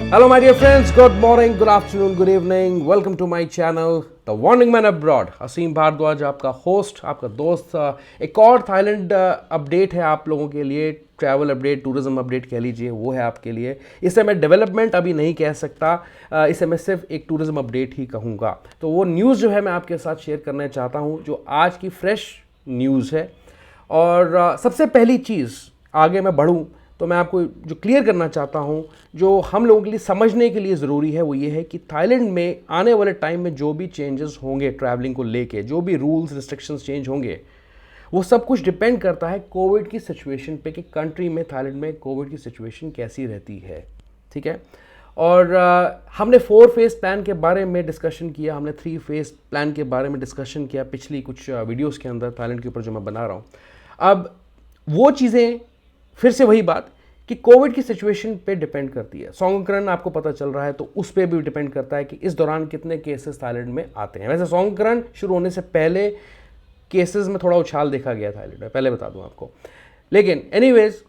Hello, my dear friends. Good morning, good afternoon, good evening. Welcome to my channel, The Warning Man Abroad. असीम भारद्वाज आपका host, आपका दोस्त। एक और Thailand update है आप लोगों के लिए, ट्रैवल अपडेट, टूरिज्म अपडेट कह लीजिए, वो है आपके लिए। इसे मैं डेवलपमेंट अभी नहीं कह सकता, इसे मैं सिर्फ एक टूरिज्म अपडेट ही कहूँगा। तो वो न्यूज़ जो है मैं आपके साथ शेयर करना चाहता हूँ, जो आज की फ्रेश न्यूज़ है। और सबसे पहली चीज़, आगे मैं बढ़ूँ तो मैं आपको जो क्लियर करना चाहता हूँ, जो हम लोगों के लिए समझने के लिए ज़रूरी है, वो ये है कि थाईलैंड में आने वाले टाइम में जो भी चेंजेस होंगे ट्रैवलिंग को लेके, जो भी रूल्स रिस्ट्रिक्शंस चेंज होंगे, वो सब कुछ डिपेंड करता है कोविड की सिचुएशन पे कि कंट्री में, थाईलैंड में कोविड की सिचुएशन कैसी रहती है। ठीक है। और हमने 4 फेज़ प्लान के बारे में डिस्कशन किया, हमने 3 फेज़ प्लान के बारे में डिस्कशन किया पिछली कुछ वीडियोज़ के अंदर थाईलैंड के ऊपर जो मैं बना रहा हूँ। अब वो चीज़ें, फिर से वही बात कि कोविड की सिचुएशन पे डिपेंड करती है। सोंगक्रन आपको पता चल रहा है, तो उस पर भी डिपेंड करता है कि इस दौरान कितने केसेस थाईलैंड में आते हैं। वैसे सोंगक्रन शुरू होने से पहले केसेस में थोड़ा उछाल देखा गया थाईलैंड में, पहले बता दूं आपको। लेकिन एनीवेज,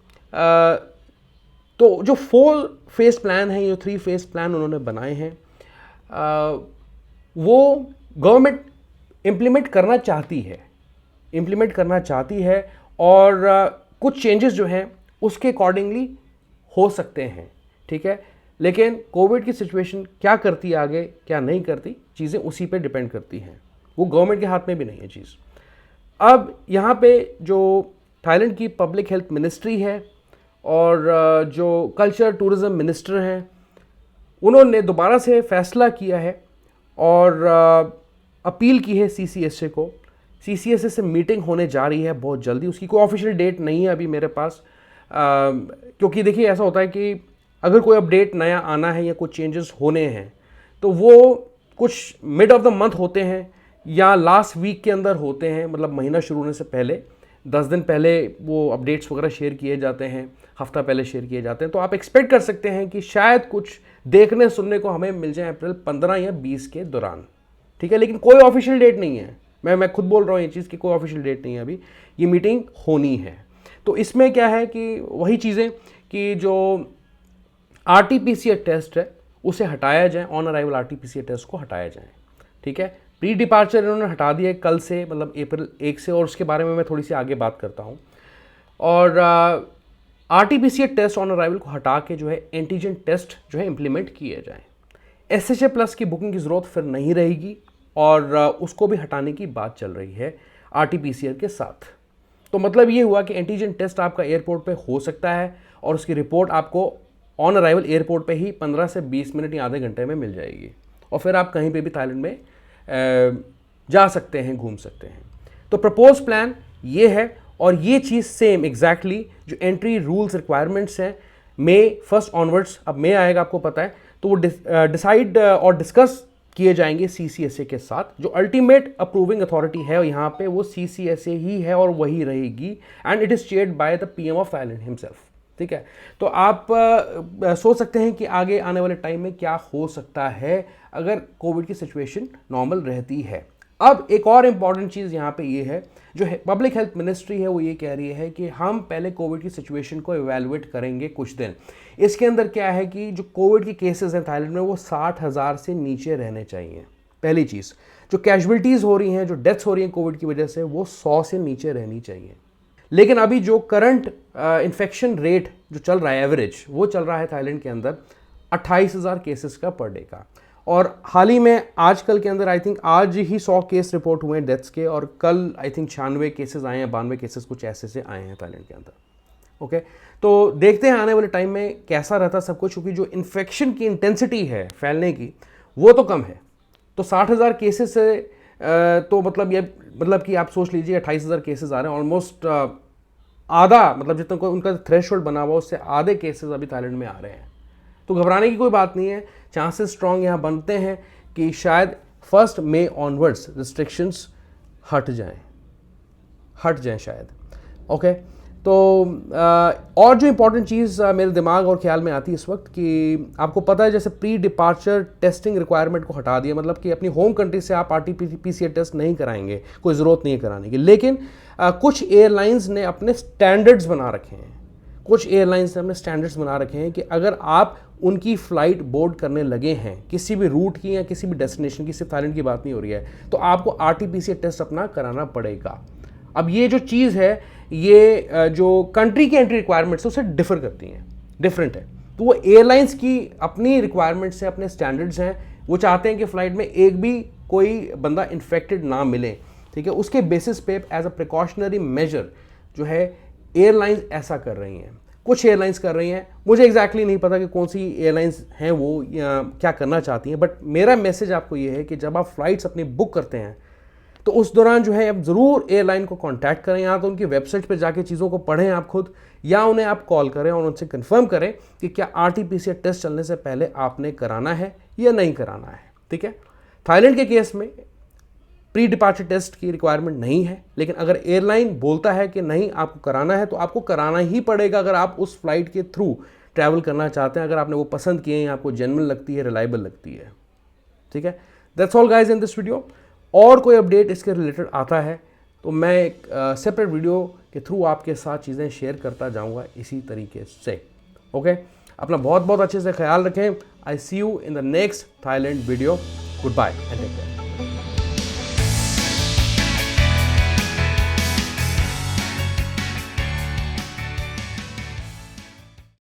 तो जो 4 फेज़ प्लान है, जो 3 फेज़ प्लान उन्होंने बनाए हैं, वो गवर्नमेंट इम्प्लीमेंट करना चाहती है और कुछ चेंजेस जो हैं उसके अकॉर्डिंगली हो सकते हैं। ठीक है। लेकिन कोविड की सिचुएशन क्या करती है आगे, क्या नहीं करती, चीज़ें उसी पे डिपेंड करती हैं। वो गवर्नमेंट के हाथ में भी नहीं है चीज़। अब यहाँ पे जो थाईलैंड की पब्लिक हेल्थ मिनिस्ट्री है और जो कल्चर टूरिज़्म मिनिस्टर हैं, उन्होंने दोबारा से फैसला किया है और अपील की है सीसीएसए को। सीसीएसए से मीटिंग होने जा रही है बहुत जल्दी। उसकी कोई ऑफिशियल डेट नहीं है अभी मेरे पास, क्योंकि देखिए ऐसा होता है कि अगर कोई अपडेट नया आना है या कुछ चेंजेस होने हैं तो वो कुछ मिड ऑफ द मंथ होते हैं या लास्ट वीक के अंदर होते हैं, मतलब महीना शुरू होने से पहले 10 दिन पहले वो अपडेट्स वगैरह शेयर किए जाते हैं, हफ्ता पहले शेयर किए जाते हैं। तो आप एक्सपेक्ट कर सकते हैं कि शायद कुछ देखने सुनने को हमें मिल जाए अप्रैल 15 या 20 के दौरान। ठीक है। लेकिन कोई ऑफिशियल डेट नहीं है, मैं खुद बोल रहा हूँ ये चीज़ की कोई ऑफिशियल डेट नहीं है अभी, ये मीटिंग होनी है। तो इसमें क्या है कि वही चीज़ें कि जो आरटीपीसीआर टेस्ट है उसे हटाया जाए, ऑन अराइवल आरटीपीसीआर टेस्ट को हटाया जाए। ठीक है। प्री डिपार्चर इन्होंने हटा दिया कल से, मतलब अप्रैल 1 से, और उसके बारे में मैं थोड़ी सी आगे बात करता हूँ। और आरटीपीसीआर टेस्ट ऑन अराइवल को हटा के जो है एंटीजन टेस्ट जो है इम्प्लीमेंट किए जाए। एसएचए प्लस की बुकिंग की ज़रूरत फिर नहीं रहेगी और उसको भी हटाने की बात चल रही है आरटीपीसीआर के साथ। तो मतलब ये हुआ कि एंटीजन टेस्ट आपका एयरपोर्ट पे हो सकता है और उसकी रिपोर्ट आपको ऑन अराइवल एयरपोर्ट पे ही 15 से 20 मिनट या आधे घंटे में मिल जाएगी और फिर आप कहीं पे भी थाईलैंड में जा सकते हैं, घूम सकते हैं। तो प्रपोज प्लान ये है और ये चीज़ सेम एग्जैक्टली जो एंट्री रूल्स रिक्वायरमेंट्स हैं मई 1 ऑनवर्ड्स, अब मई आएगा आपको पता है, तो वो डिसाइड और डिस्कस किए जाएंगे सीसीएसए के साथ। जो अल्टीमेट अप्रूविंग अथॉरिटी है यहाँ पे वो सीसीएसए ही है और वही रहेगी, and it is chaired by the PM of Thailand himself. ठीक है। तो आप सोच सकते हैं कि आगे आने वाले टाइम में क्या हो सकता है अगर कोविड की सिचुएशन नॉर्मल रहती है। अब एक और इम्पॉर्टेंट चीज़ यहाँ पे ये है, जो है पब्लिक हेल्थ मिनिस्ट्री है वो ये कह रही है कि हम पहले कोविड की सिचुएशन को इवैल्यूएट करेंगे कुछ दिन। इसके अंदर क्या है कि जो कोविड के केसेस हैं थाईलैंड में वो 60,000 से नीचे रहने चाहिए। पहली चीज़, जो कैजुअलिटीज़ हो रही हैं, जो डेथ्स हो रही हैं कोविड की वजह से, वो 100 से नीचे रहनी चाहिए। लेकिन अभी जो करंट इन्फेक्शन रेट जो चल रहा है एवरेज, वो चल रहा है थाईलैंड के अंदर 28,000 केसेस का पर डे का। और हाल ही में आजकल के अंदर आई थिंक आज ही 100 केस रिपोर्ट हुए हैं डेथ्स के, और कल आई थिंक 96 केसेस आए हैं, 92 केसेस कुछ ऐसे से आए हैं थाईलैंड के अंदर। ओके। तो देखते हैं आने वाले टाइम में कैसा रहता सब कुछ, क्योंकि जो इन्फेक्शन की इंटेंसिटी है फैलने की वो तो कम है। तो 60,000 केसेस से तो मतलब कि आप सोच लीजिए 28,000 केसेस आ रहे हैं, ऑलमोस्ट आधा, मतलब जितना कोई उनका थ्रेशोल्ड बना हुआ उससे आधे केसेस अभी थाईलैंड में आ रहे हैं। तो घबराने की कोई बात नहीं है। चांसेस स्ट्रांग यहाँ बनते हैं कि शायद 1 मई ऑनवर्ड्स रिस्ट्रिक्शंस हट जाएं शायद। ओके। तो और जो इम्पोर्टेंट चीज़ मेरे दिमाग और ख्याल में आती है इस वक्त कि आपको पता है जैसे प्री डिपार्चर टेस्टिंग रिक्वायरमेंट को हटा दिया, मतलब कि अपनी होम कंट्री से आप आरटीपीसीआर टेस्ट नहीं कराएंगे, कोई ज़रूरत नहीं है कराने की। लेकिन कुछ एयरलाइंस ने अपने स्टैंडर्ड्स बना रखे हैं, कुछ एयरलाइंस ने अपने स्टैंडर्ड्स बना रखे हैं कि अगर आप उनकी फ़्लाइट बोर्ड करने लगे हैं किसी भी रूट की या किसी भी डेस्टिनेशन की, सिर्फ थाईलैंड की बात नहीं हो रही है, तो आपको RT-PCR टेस्ट अपना कराना पड़ेगा। अब ये जो चीज़ है ये जो कंट्री की एंट्री रिक्वायरमेंट्स है उससे डिफर करती हैं, डिफरेंट है। तो वो एयरलाइंस की अपनी रिक्वायरमेंट्स हैं, अपने स्टैंडर्ड्स हैं, वो चाहते हैं कि फ़्लाइट में एक भी कोई बंदा इन्फेक्टेड ना मिले, ठीक है। उसके बेसिस पे एज अ प्रिकॉशनरी मेजर जो है एयरलाइंस ऐसा कर रही हैं, कुछ एयरलाइंस कर रही हैं। मुझे एग्जैक्टली नहीं पता कि कौन सी एयरलाइंस हैं वो या क्या करना चाहती हैं, बट मेरा मैसेज आपको ये है कि जब आप फ्लाइट्स अपनी बुक करते हैं तो उस दौरान जो है आप ज़रूर एयरलाइन को कांटेक्ट करें, या तो उनकी वेबसाइट पे जाके चीज़ों को पढ़ें आप खुद, या उन्हें आप कॉल करें और उनसे कंफर्म करें कि क्या RT-PCR टेस्ट चलने से पहले आपने कराना है या नहीं कराना है, ठीक है। थाईलैंड के केस में प्री डिपार्चर टेस्ट की रिक्वायरमेंट नहीं है, लेकिन अगर एयरलाइन बोलता है कि नहीं आपको कराना है तो आपको कराना ही पड़ेगा, अगर आप उस फ्लाइट के थ्रू ट्रैवल करना चाहते हैं, अगर आपने वो पसंद किए हैं, आपको जेन्युइन लगती है, रिलायबल लगती है, ठीक है। That's all guys in this video. और कोई अपडेट इसके रिलेटेड आता है तो मैं एक सेपरेट वीडियो के थ्रू आपके साथ चीज़ें शेयर करता जाऊंगा इसी तरीके से। ओके, अपना बहुत बहुत अच्छे से ख्याल रखें। I see you in the next Thailand video. Goodbye and take care.